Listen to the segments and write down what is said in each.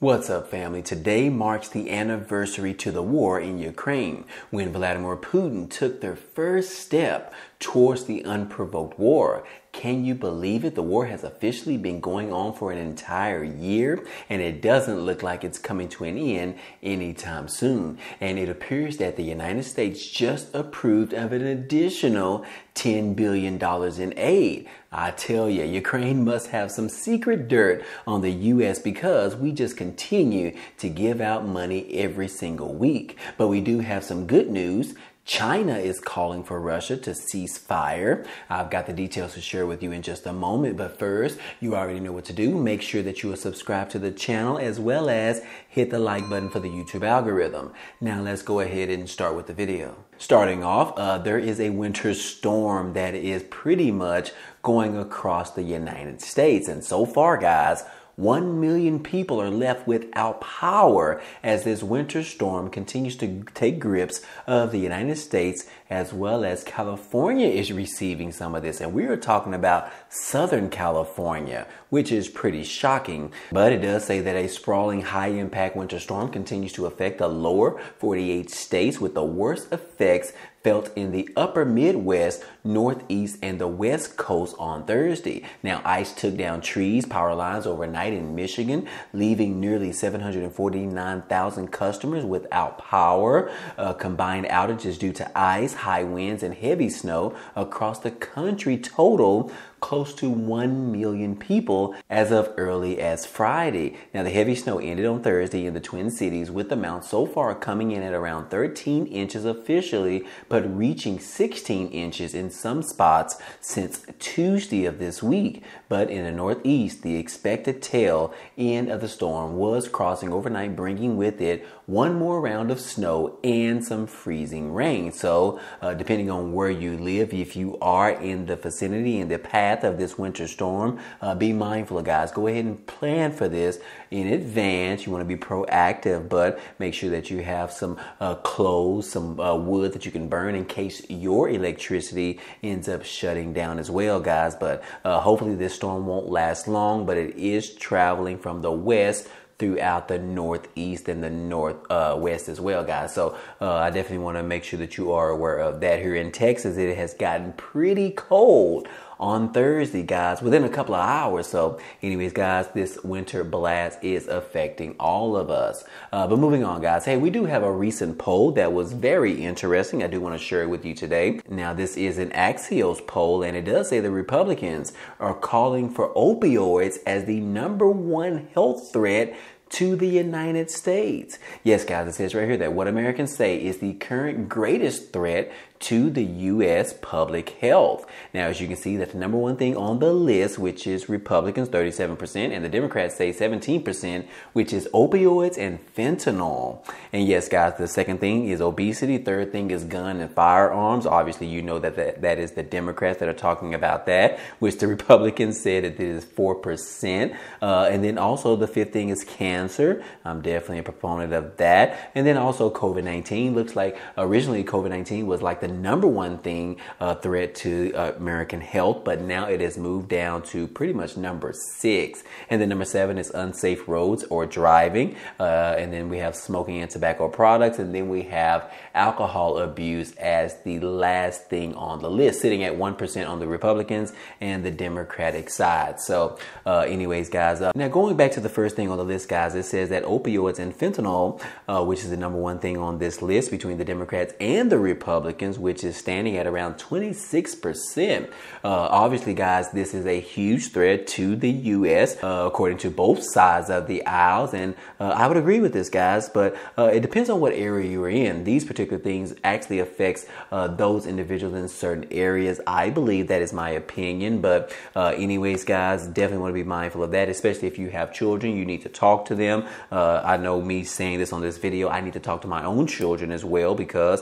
What's up, family? Today marks the anniversary to the war in Ukraine, when Vladimir Putin took their first step towards the unprovoked war. Can you believe it? The war has officially been going on for an entire year, and it doesn't look like it's coming to an end anytime soon. And it appears that the United States just approved of an additional $10 billion in aid. I tell you, Ukraine must have some secret dirt on the U.S. because we just continue to give out money every single week. But we do have some good news. China is calling for Russia to cease fire. I've got the details to share with you in just a moment, but first, you already know what to do. Make sure that you are subscribed to the channel as well as hit the like button for the YouTube algorithm. Now let's go ahead and start with the video. Starting off, there is a winter storm that is pretty much going across the United States. And so far, guys, 1 million people are left without power as this winter storm continues to take grips of the United States, as well as California is receiving some of this. And we are talking about Southern California, which is pretty shocking. But it does say that a sprawling high-impact winter storm continues to affect the lower 48 states, with the worst effects felt in the upper Midwest, Northeast, and the West Coast on Thursday. Now, ice took down trees, power lines overnight in Michigan, leaving nearly 749,000 customers without power. Combined outages due to ice, high winds, and heavy snow across the country total close to 1 million people as of early as Friday. Now, the heavy snow ended on Thursday in the Twin Cities, with the amount so far coming in at around 13 inches officially, but reaching 16 inches in some spots since Tuesday of this week. But in the Northeast, the expected tail end of the storm was crossing overnight, bringing with it one more round of snow and some freezing rain. So depending on where you live, if you are in the vicinity, in the path of this winter storm, be mindful, guys. Go ahead and plan for this in advance. You want to be proactive, but make sure that you have some clothes, some wood that you can burn in case your electricity ends up shutting down as well, guys. But hopefully this storm won't last long, but it is traveling from the west throughout the Northeast and the Northwest as well, guys. So I definitely want to make sure that you are aware of that. Here in Texas, it has gotten pretty cold on Thursday, guys, within a couple of hours. So anyways, guys, this winter blast is affecting all of us. But moving on, guys. Hey, we do have a recent poll that was very interesting. I do want to share it with you today. Now, this is an Axios poll, and it does say the Republicans are calling for opioids as the #1 health threat to the United States. Yes, guys, it says right here that what Americans say is the current greatest threat to the U.S. public health. Now, as you can see, that's the #1 thing on the list, which is Republicans, 37%, and the Democrats say 17%, which is opioids and fentanyl. And yes, guys, the second thing is obesity. Third thing is gun and firearms. Obviously, you know that is the Democrats that are talking about that, which the Republicans said that it is 4%. And then also the fifth thing is cancer. I'm definitely a proponent of that. And then also COVID-19. Looks like originally COVID-19 was like the #1 thing threat to American health, but now it has moved down to pretty much #6. And then #7 is unsafe roads or driving. And then we have smoking and tobacco products. And then we have alcohol abuse as the last thing on the list, sitting at 1% on the Republicans and the Democratic side. So anyways, guys, now going back to the first thing on the list, guys, it says that opioids and fentanyl, which is the #1 thing on this list between the Democrats and the Republicans, which is standing at around 26%. Obviously, guys, this is a huge threat to the U.S., according to both sides of the aisles. And I would agree with this, guys, but it depends on what area you're in. These particular things actually affects those individuals in certain areas. I believe that is my opinion. But anyways, guys, definitely want to be mindful of that, especially if you have children. You need to talk to them. I know me saying this on this video, I need to talk to my own children as well, because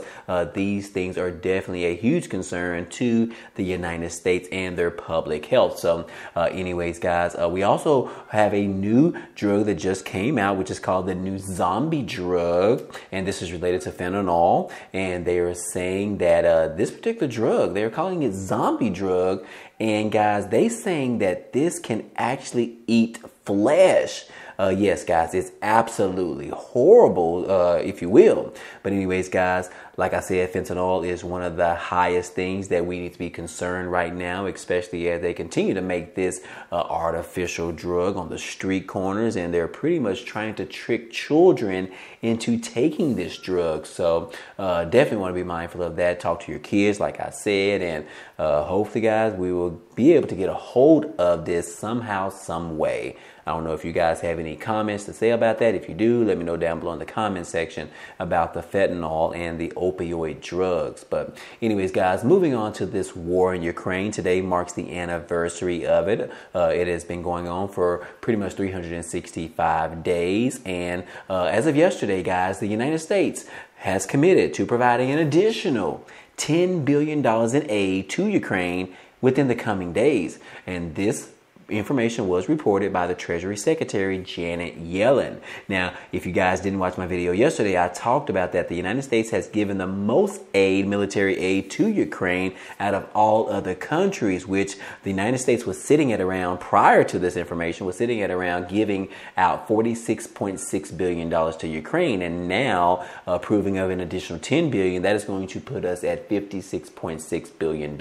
these things are definitely a huge concern to the United States and their public health. So anyways, guys, we also have a new drug that just came out, which is called the new zombie drug. And this is related to fentanyl. And they are saying that this particular drug, they're calling it zombie drug. And guys, they saying that this can actually eat flesh. Yes, guys, it's absolutely horrible, if you will. But anyways, guys, like I said, fentanyl is one of the highest things that we need to be concerned right now, especially as they continue to make this artificial drug on the street corners, and they're pretty much trying to trick children into taking this drug. So definitely want to be mindful of that. Talk to your kids, like I said, and hopefully, guys, we will be able to get a hold of this somehow, some way. I don't know if you guys have any comments to say about that. If you do, let me know down below in the comment section about the fentanyl and the opioid drugs. But anyways, guys, moving on to this war in Ukraine. Today marks the anniversary of it. It has been going on for pretty much 365 days. And as of yesterday, guys, the United States has committed to providing an additional $10 billion in aid to Ukraine within the coming days. And this information was reported by the Treasury Secretary, Janet Yellen. Now, if you guys didn't watch my video yesterday, I talked about that the United States has given the most aid, military aid to Ukraine out of all other countries, which the United States was sitting at around, prior to this information, was sitting at around giving out $46.6 billion to Ukraine. And now approving of an additional $10 billion, that is going to put us at $56.6 billion.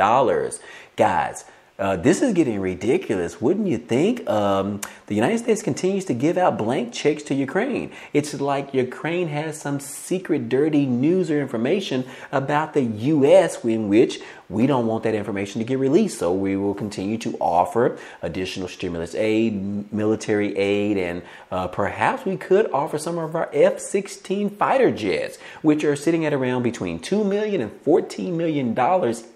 Guys, this is getting ridiculous, wouldn't you think? The United States continues to give out blank checks to Ukraine. It's like Ukraine has some secret, dirty news or information about the U.S. in which we don't want that information to get released. So we will continue to offer additional stimulus aid, military aid, and perhaps we could offer some of our F-16 fighter jets, which are sitting at around between $2 million and $14 million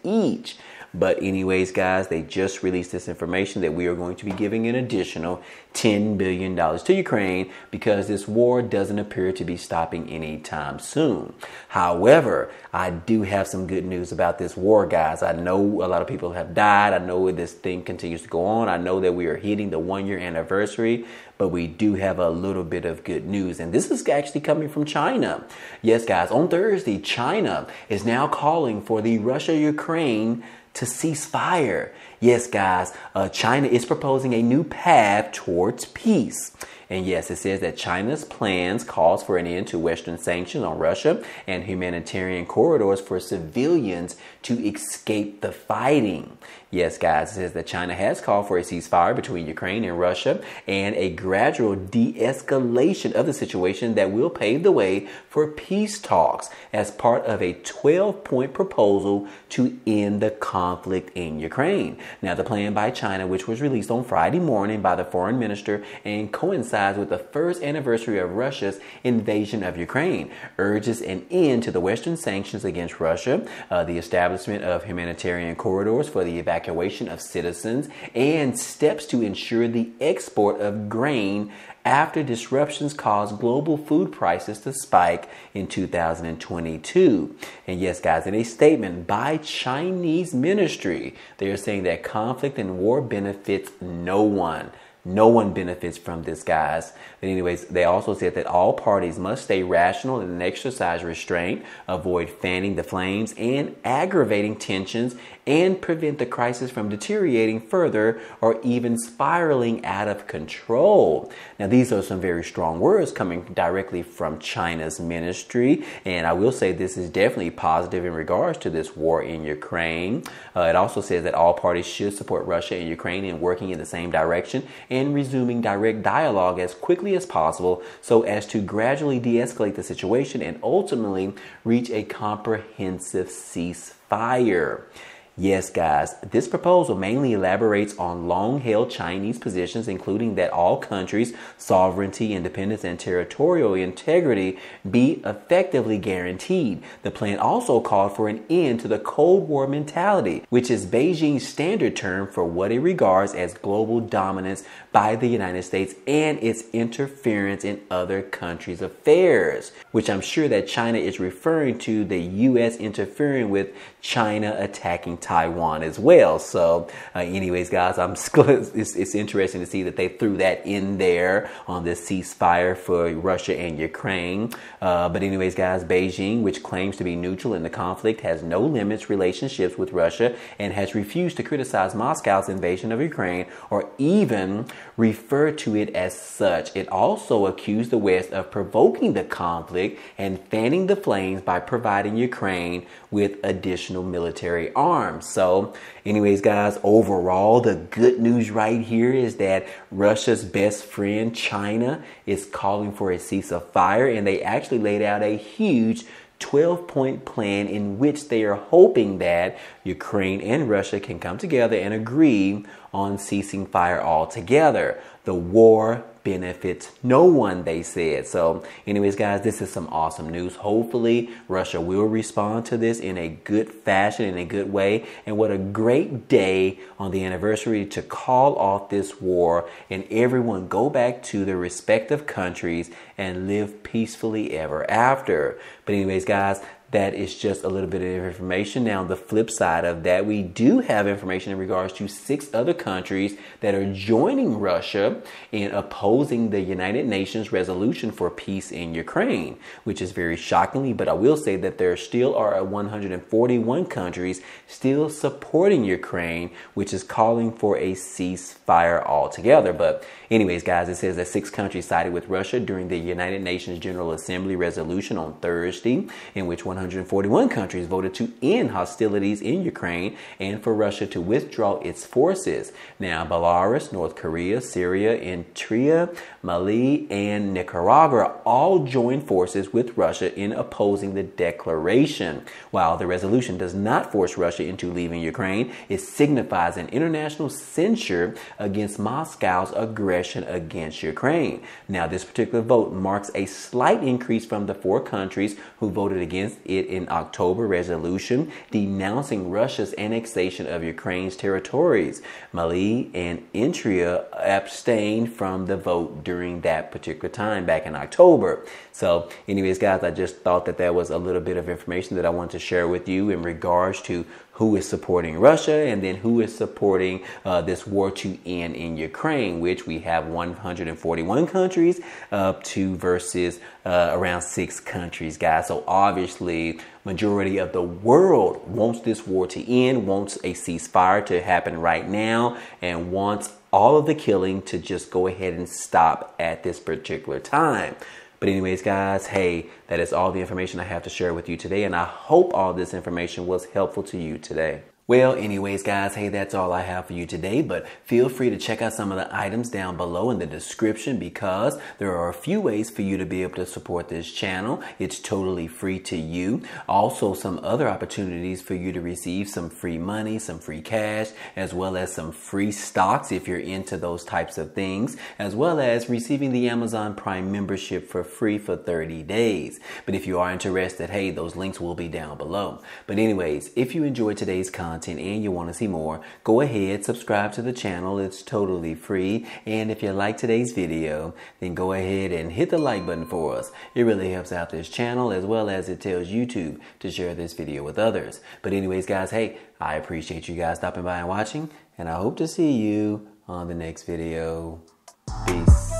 each. But anyways, guys, they just released this information that we are going to be giving an additional $10 billion to Ukraine because this war doesn't appear to be stopping anytime soon. However, I do have some good news about this war, guys. I know a lot of people have died. I know this thing continues to go on. I know that we are hitting the 1-year anniversary, but we do have a little bit of good news. And this is actually coming from China. Yes, guys, on Thursday, China is now calling for the Russia-Ukraine to cease fire. Yes, guys, China is proposing a new path towards peace. And yes, it says that China's plans calls for an end to Western sanctions on Russia and humanitarian corridors for civilians to escape the fighting. Yes, guys, it says that China has called for a ceasefire between Ukraine and Russia and a gradual de-escalation of the situation that will pave the way for peace talks as part of a 12-point proposal to end the conflict in Ukraine. Now, the plan by China, which was released on Friday morning by the foreign minister and coincides with the first anniversary of Russia's invasion of Ukraine, urges an end to the Western sanctions against Russia, the establishment of humanitarian corridors for the evacuation of citizens, and steps to ensure the export of grain after disruptions caused global food prices to spike in 2022. And yes, guys, in a statement by Chinese ministry, they are saying that conflict and war benefits no one. No one benefits from this, guys. But anyways, they also said that all parties must stay rational and exercise restraint, avoid fanning the flames and aggravating tensions, and prevent the crisis from deteriorating further or even spiraling out of control. Now, these are some very strong words coming directly from China's ministry. And I will say this is definitely positive in regards to this war in Ukraine. It also says that all parties should support Russia and Ukraine in working in the same direction and resuming direct dialogue as quickly as possible so as to gradually de-escalate the situation and ultimately reach a comprehensive ceasefire. Yes, guys, this proposal mainly elaborates on long-held Chinese positions, including that all countries' sovereignty, independence, and territorial integrity be effectively guaranteed. The plan also called for an end to the Cold War mentality, which is Beijing's standard term for what it regards as global dominance by the United States and its interference in other countries' affairs, which I'm sure that China is referring to the U.S. interfering with China attacking Taiwan as well. So anyways, guys, it's interesting to see that they threw that in there on this ceasefire for Russia and Ukraine. But anyways, guys, Beijing, which claims to be neutral in the conflict, has no limits relationships with Russia and has refused to criticize Moscow's invasion of Ukraine or even refer to it as such. It also accused the West of provoking the conflict and fanning the flames by providing Ukraine with additional military arms. So anyways, guys, overall, the good news right here is that Russia's best friend, China, is calling for a ceasefire, and they actually laid out a huge 12-point plan in which they are hoping that Ukraine and Russia can come together and agree on ceasing fire altogether. The war benefits no one, they said. So anyways, guys, this is some awesome news. Hopefully Russia will respond to this in a good fashion, in a good way. And what a great day on the anniversary to call off this war and everyone go back to their respective countries and live peacefully ever after. But anyways, guys, that is just a little bit of information. Now, the flip side of that, we do have information in regards to 6 other countries that are joining Russia in opposing the United Nations resolution for peace in Ukraine, which is very shockingly, but I will say that there still are 141 countries still supporting Ukraine, which is calling for a ceasefire altogether. But anyways, guys, it says that 6 countries sided with Russia during the United Nations General Assembly resolution on Thursday, in which 141 countries voted to end hostilities in Ukraine and for Russia to withdraw its forces. Now, Belarus, North Korea, Syria, Eritrea, Mali, and Nicaragua all joined forces with Russia in opposing the declaration. While the resolution does not force Russia into leaving Ukraine, it signifies an international censure against Moscow's aggression against Ukraine. Now, this particular vote marks a slight increase from the 4 countries who voted against it in October resolution denouncing Russia's annexation of Ukraine's territories. Mali and Eritrea abstained from the vote during that particular time back in October. So anyways, guys, I just thought that that was a little bit of information that I wanted to share with you in regards to who is supporting Russia and then who is supporting this war to end in Ukraine, which we have 141 countries up to versus around 6 countries, guys. So obviously, majority of the world wants this war to end, wants a ceasefire to happen right now, and wants all of the killing to just go ahead and stop at this particular time. But anyways, guys, hey, that is all the information I have to share with you today, and I hope all this information was helpful to you today. Well, anyways, guys, hey, that's all I have for you today, but feel free to check out some of the items down below in the description because there are a few ways for you to be able to support this channel. It's totally free to you. Also, some other opportunities for you to receive some free money, some free cash, as well as some free stocks if you're into those types of things, as well as receiving the Amazon Prime membership for free for 30 days. But if you are interested, hey, those links will be down below. But anyways, if you enjoyed today's content and you want to see more, go ahead, subscribe to the channel. It's totally free. And if you like today's video, then go ahead and hit the like button for us. It really helps out this channel as well as it tells YouTube to share this video with others. But anyways, guys, hey, I appreciate you guys stopping by and watching, and I hope to see you on the next video. Peace.